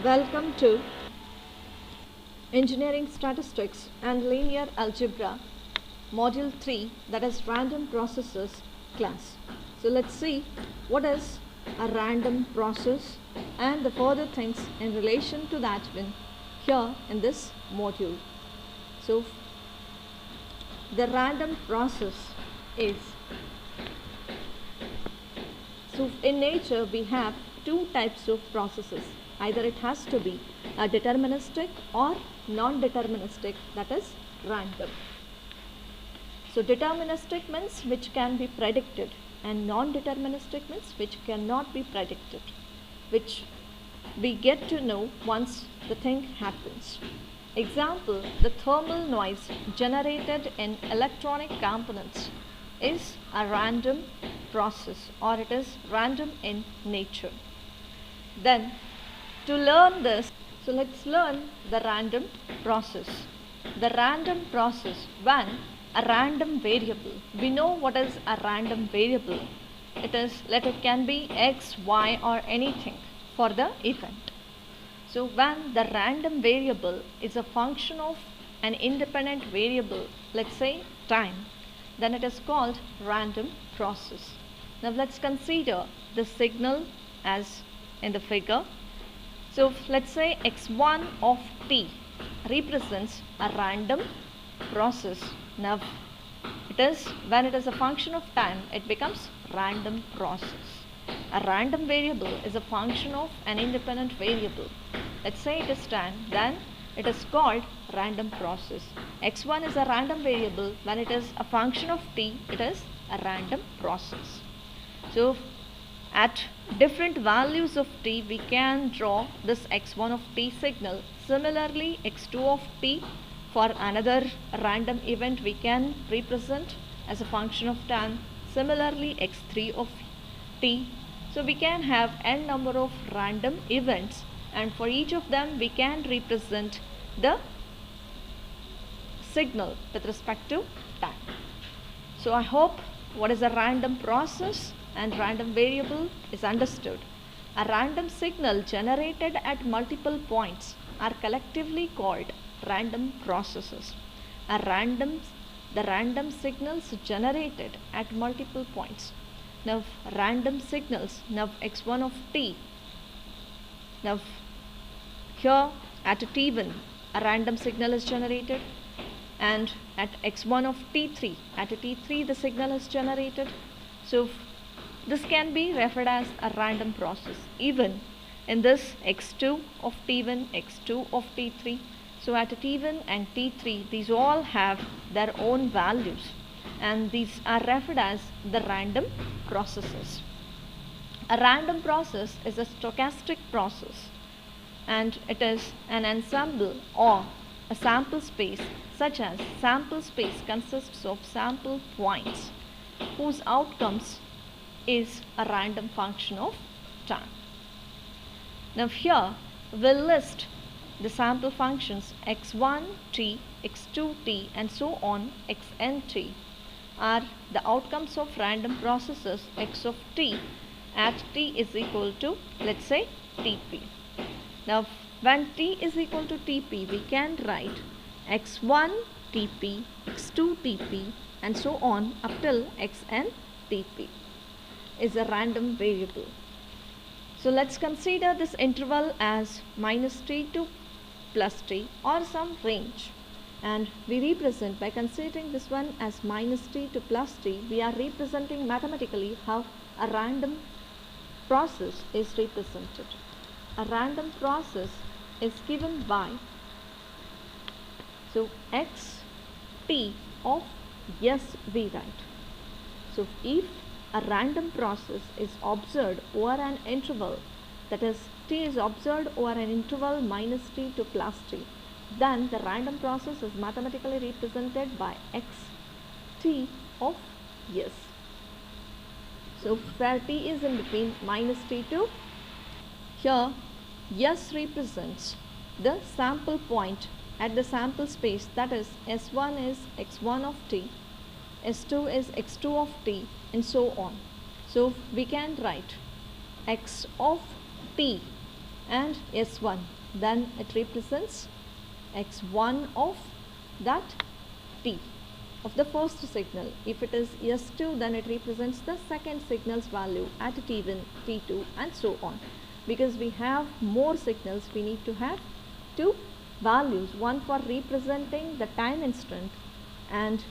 Welcome to Engineering Statistics and Linear Algebra Module 3, that is Random Processes class. So let's see what is a random process and the further things in relation to that here in this module. So the random process is, so in nature we have two types of processes. Either it has to be a deterministic or non-deterministic, that is random. So deterministic means which can be predicted and non-deterministic means which cannot be predicted, which we get to know once the thing happens. Example, the thermal noise generated in electronic components is a random process, or it is random in nature. Then to learn this, so let's learn the random process. The random process, when a random variable, we know what is a random variable. It can be x, y or anything for the event. So when the random variable is a function of an independent variable, let's say time, then it is called random process. Now let's consider the signal as in the figure. So let's say x1 of t represents a random process. Now when it is a function of time, it becomes random process. A random variable is a function of an independent variable. Let's say it is time, then it is called random process. x1 is a random variable. When it is a function of t, it is a random process. So at different values of t, we can draw this x1 of t signal. Similarly, x2 of t for another random event we can represent as a function of time. Similarly, x3 of t. So we can have n number of random events, and for each of them we can represent the signal with respect to time. So I hope what is a random process and random variable is understood. A random signal generated at multiple points are collectively called random processes. The random signals generated at multiple points. Now random signals, now x1 of t. Now here at t1 a random signal is generated, and at x1 of t3, at t3 the signal is generated. So this can be referred as a random process. Even in this x2 of t1, x2 of t3, so at t1 and t3, these all have their own values, and these are referred as the random processes. A random process is a stochastic process, and it is an ensemble or a sample space, such as sample space consists of sample points whose outcomes is a random function of time. Now here we'll list the sample functions x1t, x2t and so on xnt are the outcomes of random processes x of t at t is equal to, let's say, tp. Now when t is equal to tp, we can write x1 tp, x2 tp and so on up till xn tp is a random variable. So let's consider this interval as minus t to plus t, or some range, and we represent by considering this one as minus t to plus t. We are representing mathematically how a random process is represented. A random process is given by, so x t of yes we write. So if a random process is observed over an interval, that is t is observed over an interval minus t to plus t, then the random process is mathematically represented by x t of yes. So where t is in between minus t to, here yes represents the sample point at the sample space, that is s1 is x1 of t, s2 is x2 of t and so on. So we can write x of t and S1, then it represents X1 of that T of the first signal. If it is S2, then it represents the second signal's value at T1, T2 and so on. Because we have more signals, we need to have two values, one for representing the time instance and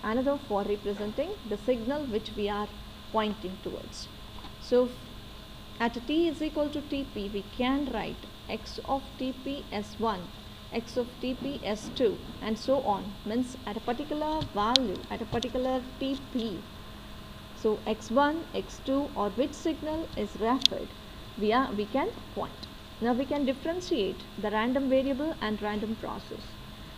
another for representing the signal which we are pointing towards. So at T is equal to Tp, we can write X of Tp S1, X of Tp S2 and so on, means at a particular value, at a particular Tp. So X1, X2 or which signal is referred, we can point. Now we can differentiate the random variable and random process.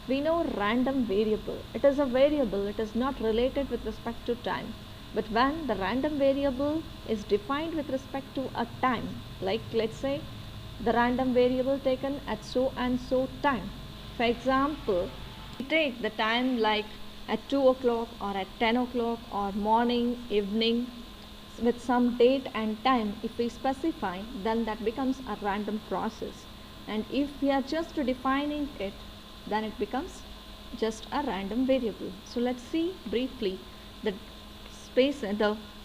We know random variable, it is a variable, it is not related with respect to time. But when the random variable is defined with respect to a time, like let's say the random variable taken at so and so time. For example, we take the time like at 2 o'clock or at 10 o'clock or morning, evening, with some date and time. If we specify, then that becomes a random process. And if we are just defining it, then it becomes just a random variable. So let's see briefly the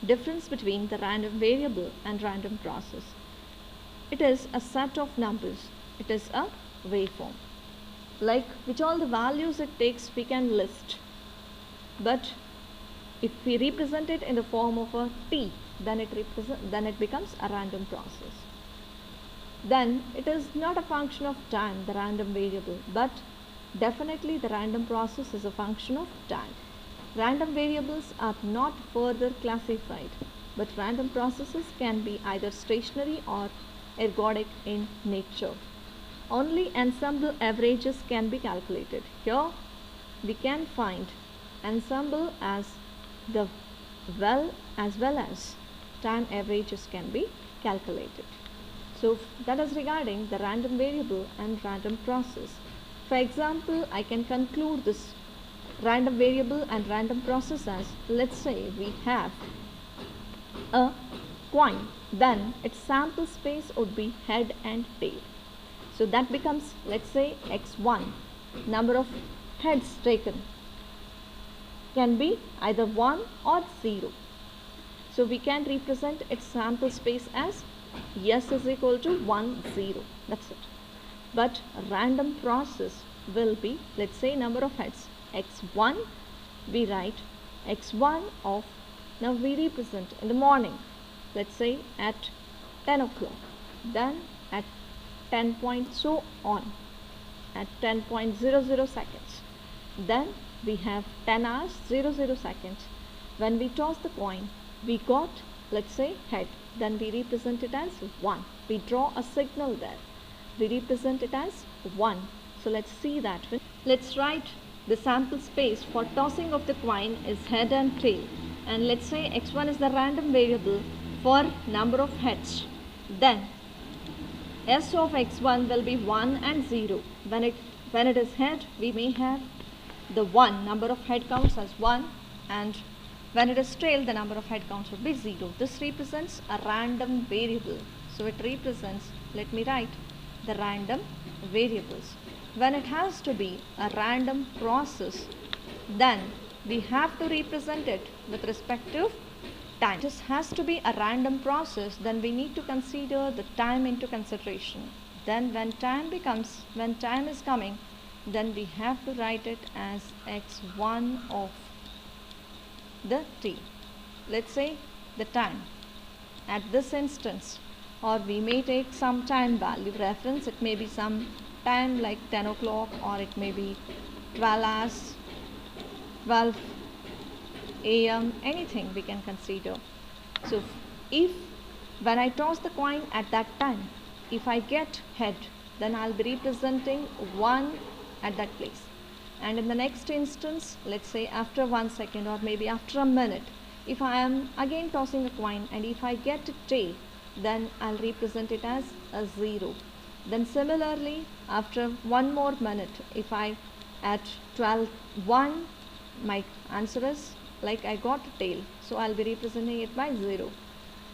difference between the random variable and random process. It is a set of numbers. It is a waveform. Like which all the values it takes we can list. But if we represent it in the form of a T, then it becomes a random process. Then it is not a function of time, the random variable, but definitely the random process is a function of time. Random variables are not further classified, but random processes can be either stationary or ergodic in nature. Only ensemble averages can be calculated. Here we can find ensemble as well as time averages can be calculated. So that is regarding the random variable and random process. For example, I can conclude this random variable and random process as, let's say we have a coin, then its sample space would be head and tail. So that becomes, let's say, X1, number of heads taken can be either 1 or 0. So we can represent its sample space as S is equal to 1, 0. That's it. But a random process will be, let's say, number of heads. X1, we write X1 of, now we represent in the morning, let's say at 10 o'clock. Then at 10 point so on, at 10.00 seconds. Then we have 10 hours 00 seconds. When we toss the coin, we got, let's say, head. Then we represent it as 1. We draw a signal there. We represent it as 1. So let's see that. Let's write the sample space for tossing of the coin is head and tail. And let's say X1 is the random variable for number of heads. Then S of X1 will be 1 and 0. When it is head, we may have the 1, number of head counts as 1, and when it is tail, the number of head counts would be 0. This represents a random variable. So it represents, let me write the random variables. When it has to be a random process, then we have to represent it with respect to time. This has to be a random process, then we need to consider the time into consideration. Then when time is coming, then we have to write it as X1 of the T. Let's say the time at this instance, or we may take some time value reference. It may be some time like 10 o'clock, or it may be 12 hours, 12 a.m., anything we can consider. So if when I toss the coin at that time, if I get head, then I'll be representing 1 at that place. And in the next instance, let's say after 1 second or maybe after a minute, if I am again tossing a coin and if I get a tail, then I'll represent it as a 0. Then similarly, after 1 more minute, if I at 12:01, my answer is like I got a tail, so I'll be representing it by 0.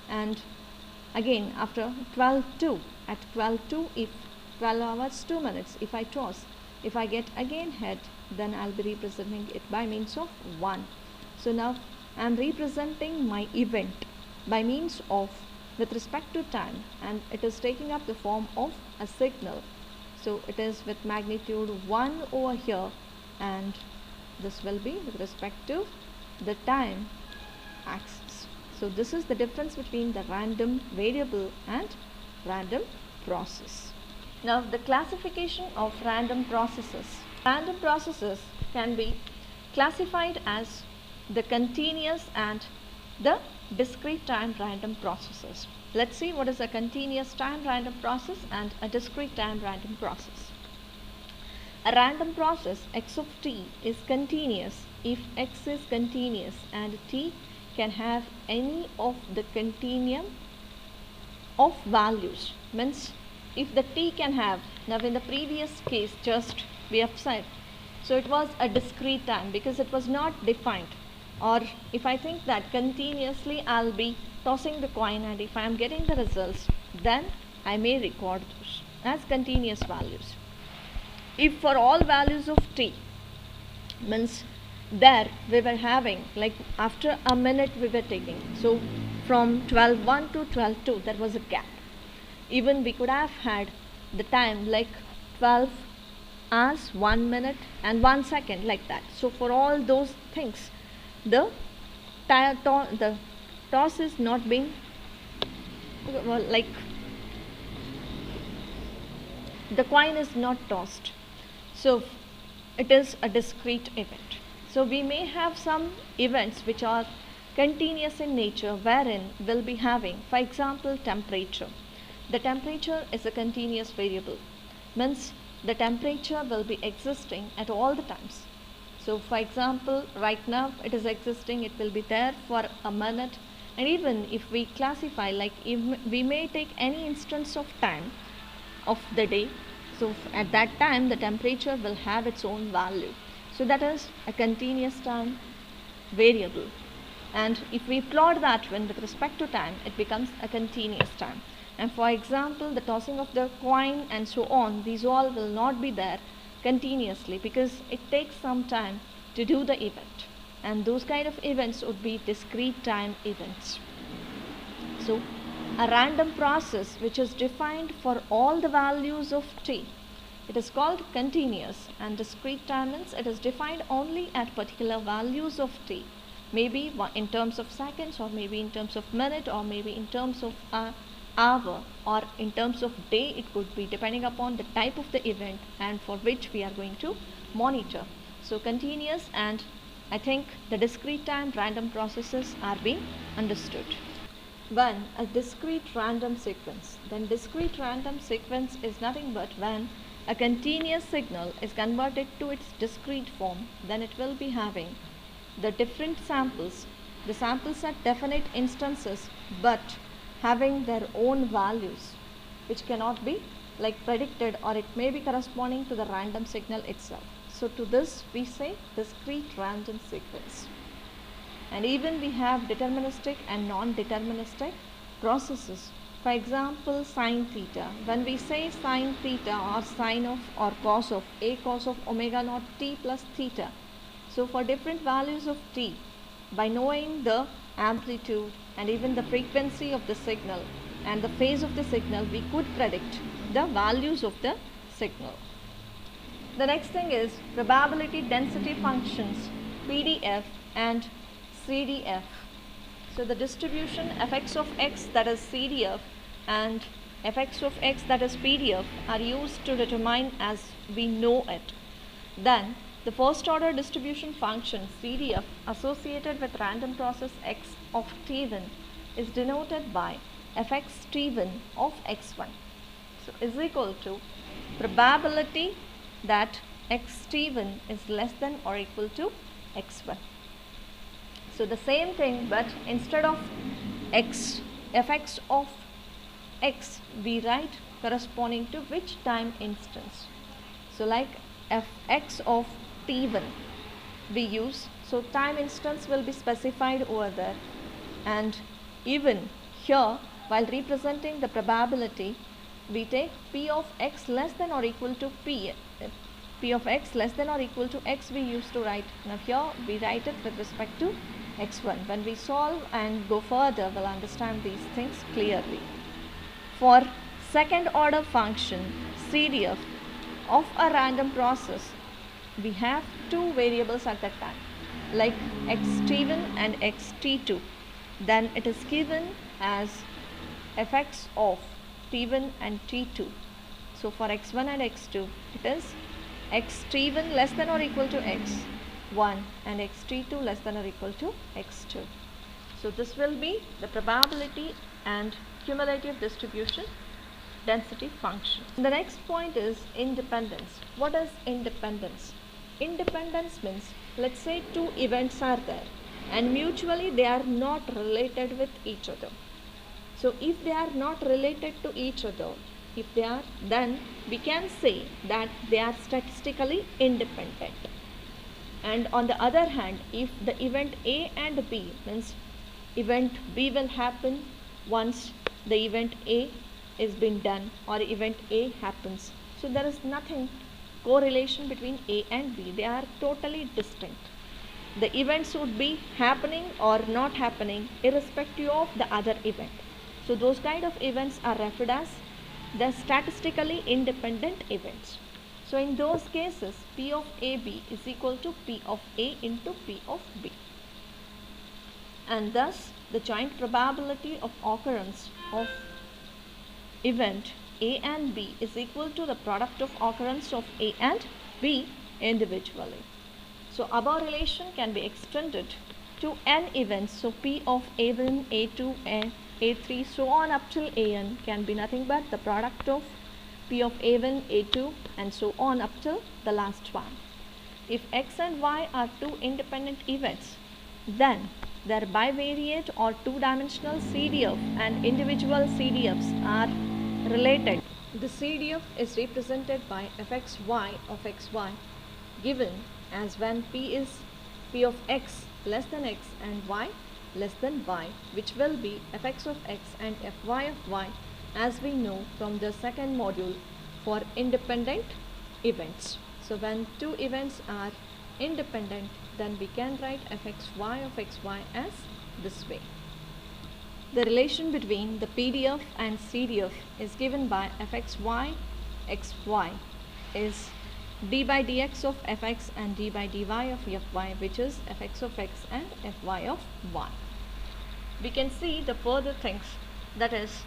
And again after 12:02, at 12:02, if 12 hours 2 minutes, if I toss, if I get again head, then I'll be representing it by means of 1. So now I'm representing my event by means of with respect to time, and it is taking up the form of a signal. So it is with magnitude 1 over here, and this will be with respect to the time axis. So this is the difference between the random variable and random process. Now the classification of random processes. Random processes can be classified as the continuous and the discrete time random processes. Let's see what is a continuous time random process and a discrete time random process. A random process x of t is continuous if x is continuous and t can have any of the continuum of values. Means if the t can have, now in the previous case just we have said, so it was a discrete time because it was not defined. Or if I think that continuously I'll be tossing the coin, and if I am getting the results, then I may record those as continuous values. If for all values of t, means there we were having, like after a minute we were taking, so from 12:01 to 12:02 there was a gap. Even we could have had the time like 12 hours 1 minute and 1 second, like that. So for all those things, the toss is not being, well, like the coin is not tossed, so it is a discrete event. So we may have some events which are continuous in nature, wherein we'll be having, for example, temperature. The temperature is a continuous variable, means the temperature will be existing at all the times. So for example, right now it is existing, it will be there for a minute, and even if we classify, like if we may take any instance of time of the day, so at that time the temperature will have its own value. So that is a continuous time variable, and if we plot that one with respect to time, it becomes a continuous time. And for example, the tossing of the coin and so on, these all will not be there continuously because it takes some time to do the event, and those kind of events would be discrete time events. So a random process which is defined for all the values of t, it is called continuous, and discrete time means it is defined only at particular values of t, maybe in terms of seconds, or maybe in terms of minute, or maybe in terms of hour, or in terms of day. It could be depending upon the type of the event and for which we are going to monitor. So continuous and I think the discrete time random processes are being understood. When a discrete random sequence, then discrete random sequence is nothing but when a continuous signal is converted to its discrete form, then it will be having the different samples. The samples are definite instances but having their own values which cannot be like predicted, or it may be corresponding to the random signal itself. So to this we say discrete random sequence. And even we have deterministic and non-deterministic processes. For example, sine theta. When we say sine theta or sine of or cos of a cos of omega naught t plus theta. So for different values of t, by knowing the amplitude and even the frequency of the signal and the phase of the signal, we could predict the values of the signal. The next thing is probability density functions, PDF and CDF. So the distribution fx of x, that is CDF, and fx of x, that is PDF, are used to determine as we know it. Then the first order distribution function CDF associated with random process x of t1 is denoted by fx t1 of x1. So is equal to probability that x t1 is less than or equal to x1. So the same thing, but instead of x, fx of x, we write corresponding to which time instance. So like fx of t1 we use, so time instance will be specified over there. And even here, while representing the probability, we take p of x less than or equal to p of x less than or equal to x we used to write. Now here we write it with respect to x1. When we solve and go further, we'll understand these things clearly. For second order function CDF of a random process, we have two variables at that time, like xt1 and xt2. Then it is given as fx of t1 and t2. So for x1 and x2, it is xt1 less than or equal to x1 and xt2 less than or equal to x2. So this will be the probability and cumulative distribution density function. The next point is independence. What is independence? Independence means, let's say two events are there and mutually they are not related with each other. So if they are not related to each other, then we can say that they are statistically independent. And on the other hand, if the event A and B, means event B will happen once the event A is been done or event A happens. So there is nothing correlation between A and B. They are totally distinct. The events would be happening or not happening irrespective of the other event. So those kind of events are referred as the statistically independent events. So in those cases, P of AB is equal to P of A into P of B. And thus the joint probability of occurrence of event A and B is equal to the product of occurrence of A and B individually. So above relation can be extended to n events. So P of A1, A2 and A3 so on up till An can be nothing but the product of P of A1, A2 and so on up till the last one. If x and y are two independent events, then their bivariate or two-dimensional CDF and individual CDFs are related. The CDF is represented by fxy of xy given as when P is P of x less than x and y less than y, which will be fx of x and fy of y, as we know from the second module for independent events. So when two events are independent, then we can write fxy of xy as this way. The relation between the PDF and CDF is given by fxy xy is d by dx of fx and d by dy of fy, which is fx of x and fy of y. We can see the further things, that is,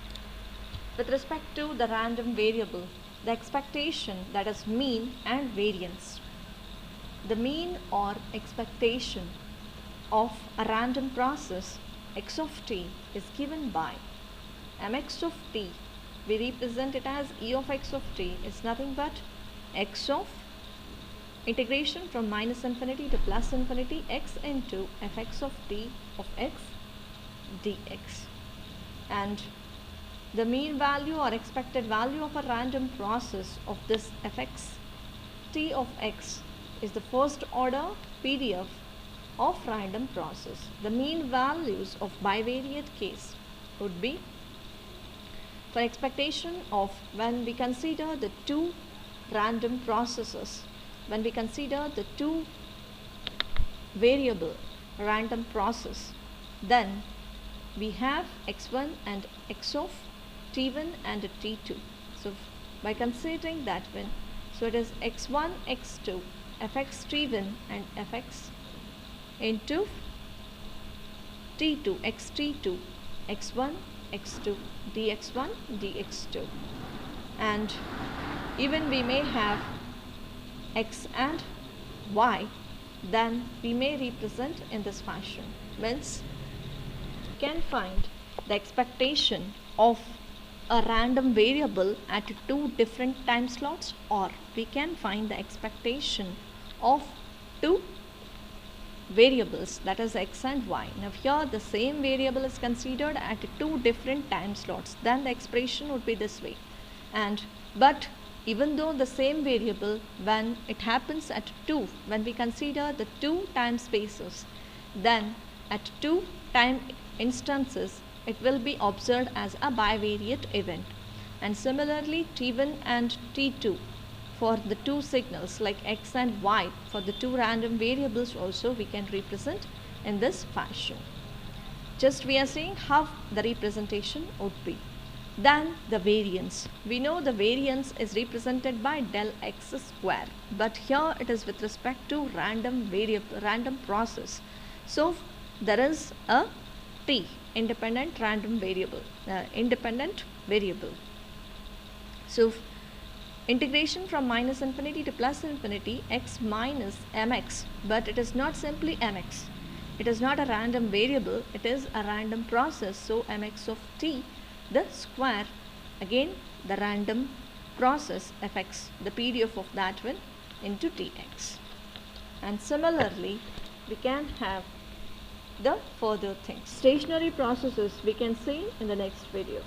with respect to the random variable, the expectation, that is mean and variance. The mean or expectation of a random process x of t is given by mx of t. We represent it as e of x of t is nothing but x of integration from minus infinity to plus infinity x into fx of t of x dx. And the mean value or expected value of a random process of this fx t of x is the first order PDF of random process. The mean values of bivariate case would be, for expectation of when we consider the two random processes, when we consider the two variable random process, then we have x1 and x of t1 and t2. So by considering that one, so it is x1, x2, fx t1 and fx into t2, xt2, x1, x2, dx1, dx2. And even we may have x and y, then we may represent in this fashion. Means we can find the expectation of a random variable at two different time slots, or we can find the expectation of two variables, that is x and y. Now here the same variable is considered at two different time slots, then the expression would be this way. But even though the same variable, when it happens at two, when we consider the two time spaces, then at two time instances it will be observed as a bivariate event. And similarly t1 and t2 for the two signals like x and y, for the two random variables also we can represent in this fashion. Just we are seeing how the representation would be. Then the variance. We know the variance is represented by del x square, but here it is with respect to random process. So there is a t, independent variable. So integration from minus infinity to plus infinity x minus mx, but it is not simply mx. It is not a random variable, it is a random process. So mx of t, the square, again the random process fx, the PDF of that one into tx. And similarly we can have the further things. Stationary processes we can see in the next video.